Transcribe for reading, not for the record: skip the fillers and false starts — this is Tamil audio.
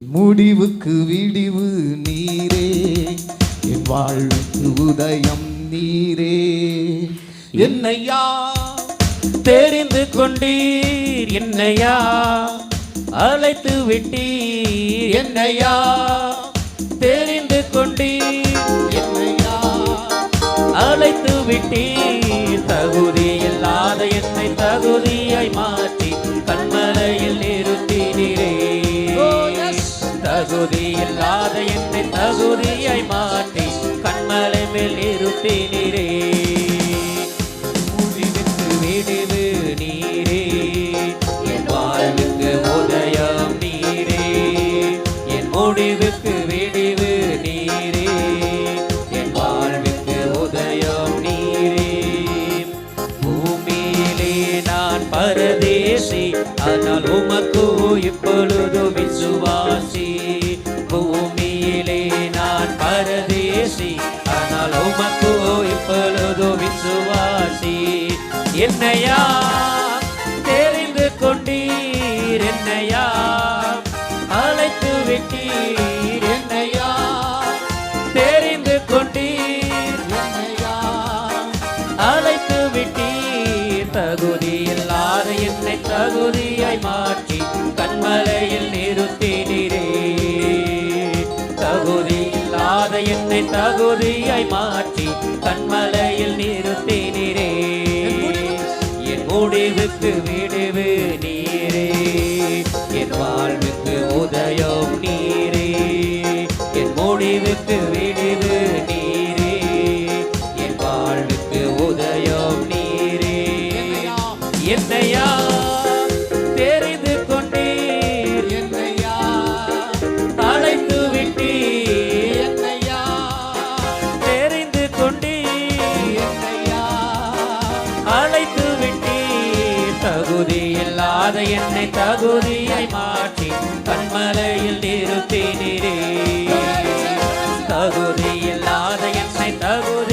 முடிவுக்கு விடிவு நீரே, என் வாழ்வுக்கு உதயம் நீரே. என்னையா தெரிந்து கொண்டீர், என்னையா அழைத்து விட்டீர், என்னையா தெரிந்து கொண்டீர், என்னையா அழைத்து விட்டீர். தகுதி இல்லாத என்னை தகுதியாய் மாற்றி கண்மலையில் நிறுத்தினீரே. தகுதி இல்லாத என்னை தகுதியாய் மாற்றி கண்மலை மேல் நிறுத்தினீரே. முடிவுக்கு விடிவு நீரே, என் வாழ்வுக்கு உதயம் நீரே. என் முடிவுக்கு விடிவு நீரே, என் வாழ்வுக்கு உதயம் நீரே. பூமியிலே நான் பரதேசி, ஆனால் உமக்கு இப்பொழுது விசுவாசி. பூமியிலே நான் பரதேசி, ஆனால் உமக்கு இப்பொழுது விசுவாசி. என்னையா தெரிந்து கொண்டீர், என்னையா அழைத்து விட்டீர், என்னையா தெரிந்து கொண்டீர், என்னையா அழைத்து விட்டீர். தகுதி இல்லாத என்னை தகுதியாய் மாற்றி கண்மலையில் நிறுத்தினீரே. தகுதி இல்லாத என்னை தகுதியாய் மாற்றி கண்மலையில் நிறுத்தினீரே. என் முடிவுக்கு விடிவு நீரே, என் வாழ்வுக்கு உதயம் நீரே. என் முடிவுக்கு விடிவு நீரே, என் வாழ்வுக்கு உதயம் நீரே. என்னையா தெரிந்து கொண்டீர், என்னையா அழைத்து விட்டீர், என்னையா தெரிந்து கொண்டீர், என்னையா அழைத்து விட்டீர். தகுதி இல்லாத என்னை தகுதியாய் மாற்றி கண்மலையில் நிறுத்தினீரே. தகுதி இல்லாத என்னை தகுதி